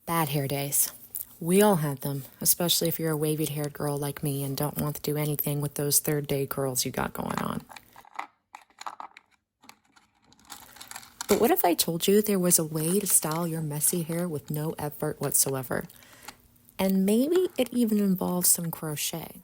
Bad hair days. We all have them, especially if you're a wavy-haired girl like me and don't want to do anything with those third-day curls you got going on. But what if I told you there was a way to style your messy hair with no effort whatsoever? And maybe it even involves some crochet.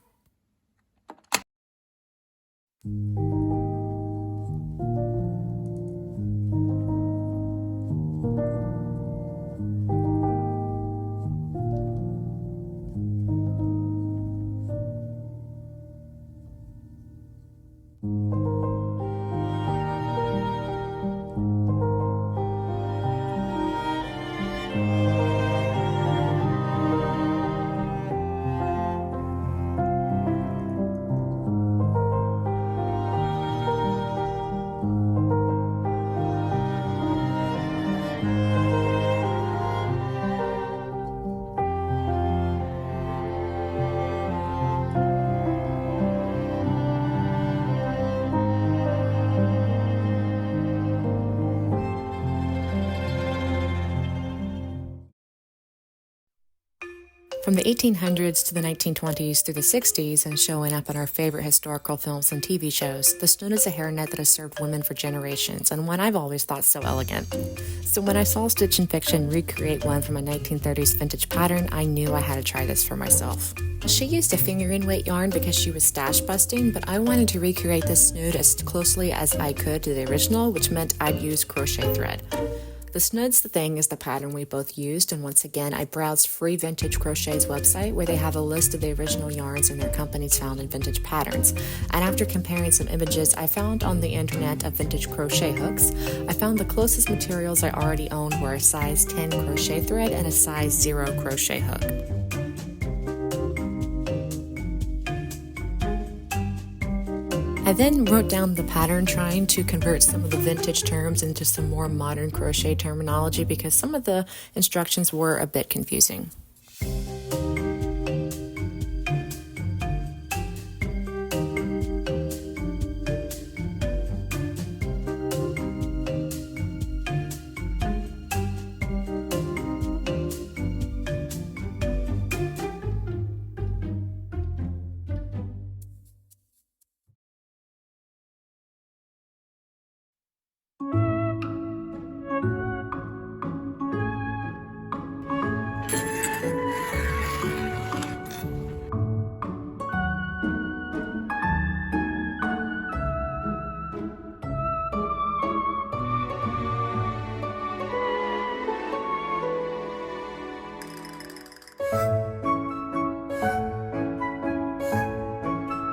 From the 1800s to the 1920s through the 60s and showing up in our favorite historical films and TV shows, the Snood is a hairnet that has served women for generations, and one I've always thought so elegant. So when I saw Stitch and Fiction recreate one from a 1930s vintage pattern, I knew I had to try this for myself. She used a finger-in-weight yarn because she was stash busting, but I wanted to recreate this Snood as closely as I could to the original, which meant I'd use crochet thread. The Snood's the Thing is the pattern we both used, and once again, I browsed Free Vintage Crochet's website where they have a list of the original yarns and their companies found in vintage patterns. And after comparing some images I found on the internet of vintage crochet hooks, I found the closest materials I already owned were a size 10 crochet thread and a size 0 crochet hook. I then wrote down the pattern trying to convert some of the vintage terms into some more modern crochet terminology because some of the instructions were a bit confusing.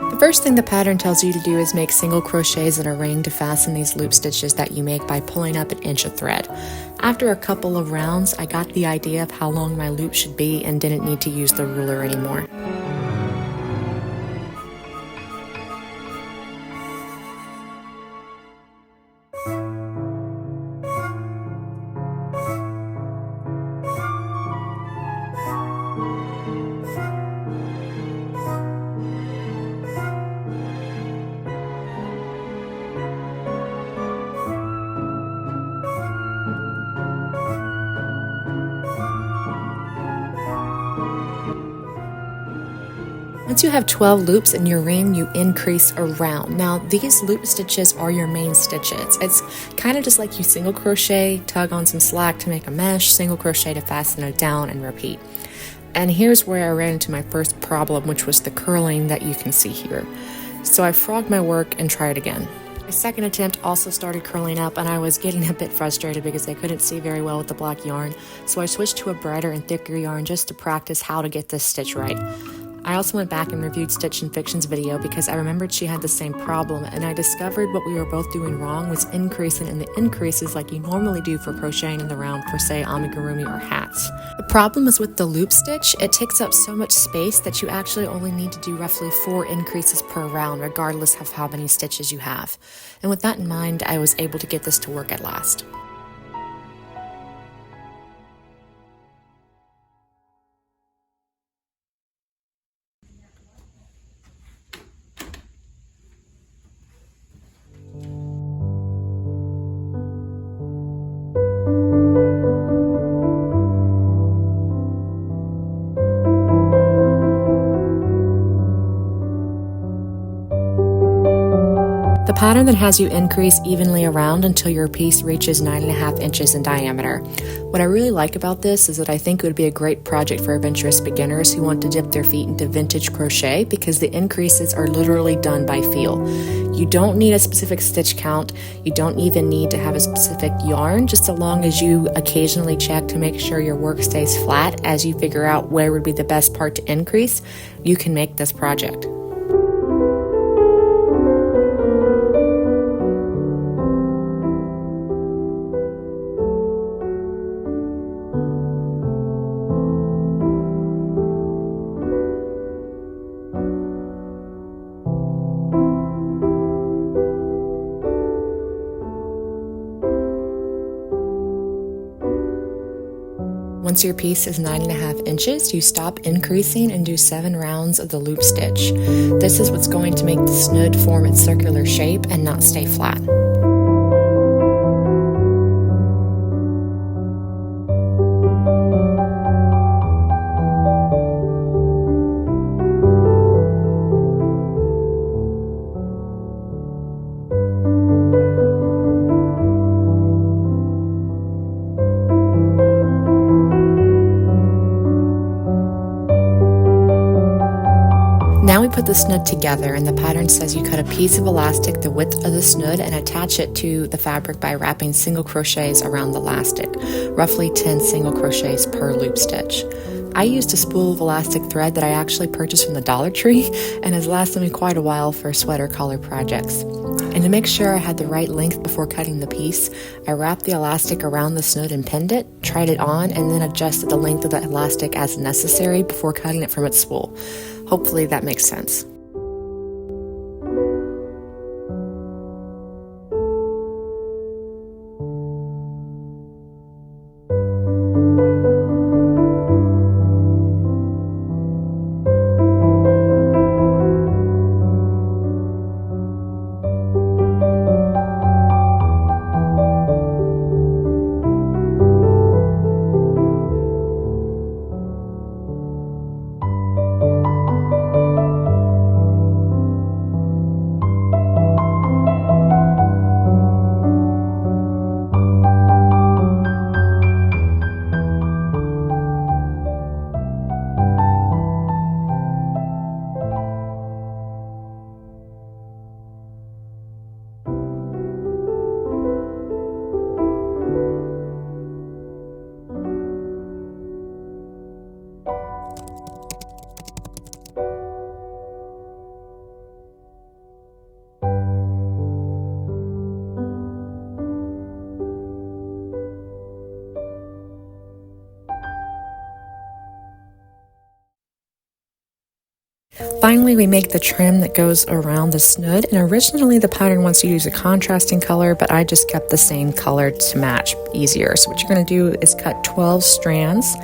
The first thing the pattern tells you to do is make single crochets in a ring to fasten these loop stitches that you make by pulling up an inch of thread. After a couple of rounds, I got the idea of how long my loop should be and didn't need to use the ruler anymore. Once you have 12 loops in your ring, you increase around. Now, these loop stitches are your main stitches. It's kind of just like you single crochet, tug on some slack to make a mesh, single crochet to fasten it down, and repeat. And here's where I ran into my first problem, which was the curling that you can see here. So I frogged my work and tried again. My second attempt also started curling up, and I was getting a bit frustrated because I couldn't see very well with the black yarn. So I switched to a brighter and thicker yarn just to practice how to get this stitch right. I also went back and reviewed Stitch and Fiction's video because I remembered she had the same problem, and I discovered what we were both doing wrong was increasing in the increases like you normally do for crocheting in the round for, say, amigurumi or hats. The problem is with the loop stitch, it takes up so much space that you actually only need to do roughly 4 increases per round, regardless of how many stitches you have. And with that in mind, I was able to get this to work at last. The pattern that has you increase evenly around until your piece reaches 9.5 inches in diameter. What I really like about this is that I think it would be a great project for adventurous beginners who want to dip their feet into vintage crochet because the increases are literally done by feel. You don't need a specific stitch count, you don't even need to have a specific yarn, just so long as you occasionally check to make sure your work stays flat as you figure out where would be the best part to increase, you can make this project. Once your piece is 9.5 inches, you stop increasing and do 7 rounds of the loop stitch. This is what's going to make the snood form its circular shape and not stay flat. Now we put the snood together, and the pattern says you cut a piece of elastic the width of the snood and attach it to the fabric by wrapping single crochets around the elastic, roughly 10 single crochets per loop stitch. I used a spool of elastic thread that I actually purchased from the Dollar Tree and has lasted me quite a while for sweater collar projects. And to make sure I had the right length before cutting the piece, I wrapped the elastic around the snood and pinned it, tried it on, and then adjusted the length of the elastic as necessary before cutting it from its spool. Hopefully that makes sense. Finally, we make the trim that goes around the snood, and originally the pattern wants you to use a contrasting color, but I just kept the same color to match easier. So what you're going to do is cut 12 strands,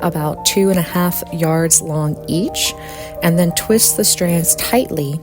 about 2.5 yards long each, and then twist the strands tightly.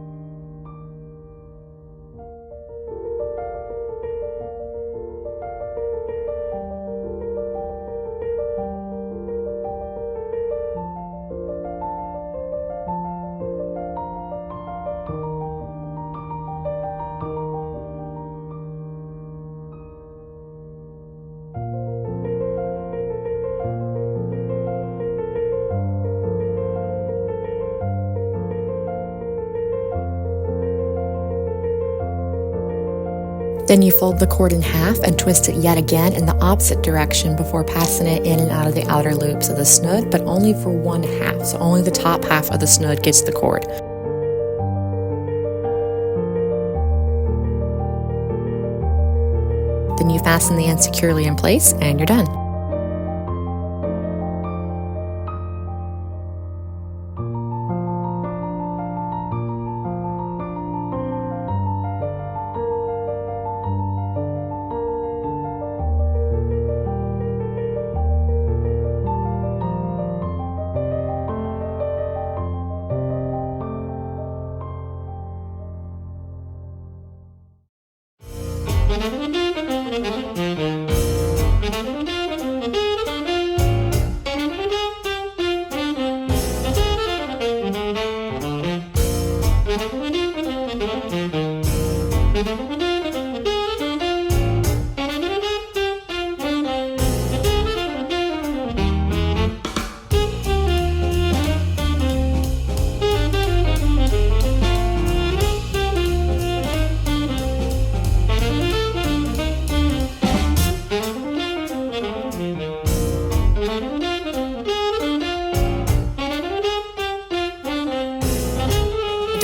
Then you fold the cord in half and twist it yet again in the opposite direction before passing it in and out of the outer loops of the snood, but only for 1/2, so only the top half of the snood gets the cord. Then you fasten the end securely in place and you're done.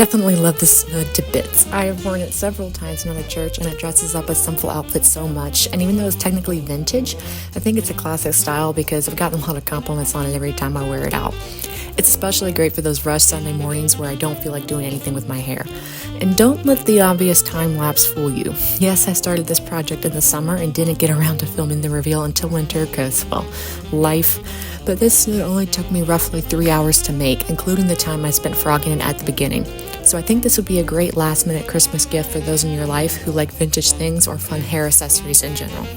definitely love the Snood to bits. I have worn it several times in other church, and it dresses up a simple outfit so much. And even though it's technically vintage, I think it's a classic style because I've gotten a lot of compliments on it every time I wear it out. It's especially great for those rush Sunday mornings where I don't feel like doing anything with my hair. And don't let the obvious time lapse fool you. Yes, I started this project in the summer and didn't get around to filming the reveal until winter because, well, life. But this Snood only took me roughly 3 hours to make, including the time I spent frogging it at the beginning. So I think this would be a great last-minute Christmas gift for those in your life who like vintage things or fun hair accessories in general.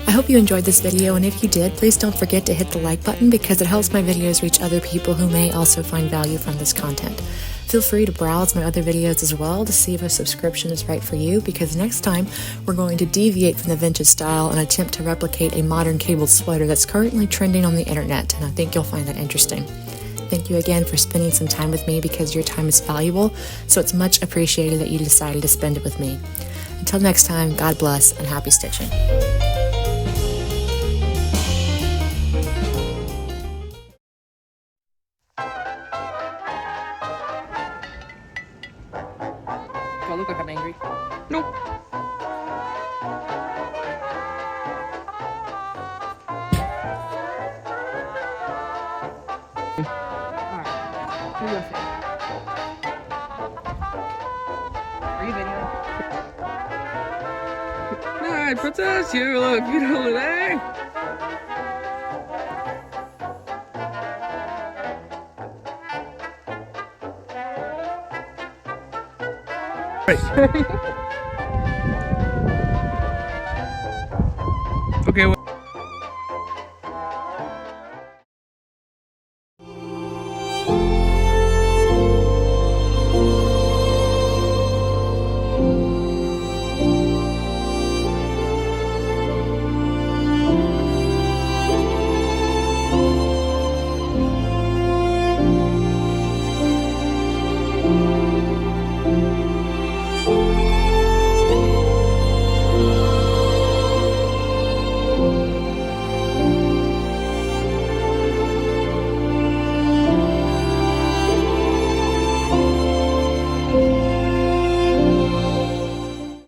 I hope you enjoyed this video, and if you did, please don't forget to hit the like button because it helps my videos reach other people who may also find value from this content. Feel free to browse my other videos as well to see if a subscription is right for you, because next time we're going to deviate from the vintage style and attempt to replicate a modern cabled sweater that's currently trending on the internet, and I think you'll find that interesting. Thank you again for spending some time with me because your time is valuable, so it's much appreciated that you decided to spend it with me. Until next time, God bless and happy stitching. Do I look like I'm angry? Nope. Alright. Who do you say? Are you videoing? Alright, princess, you look beautiful today. Okay. Well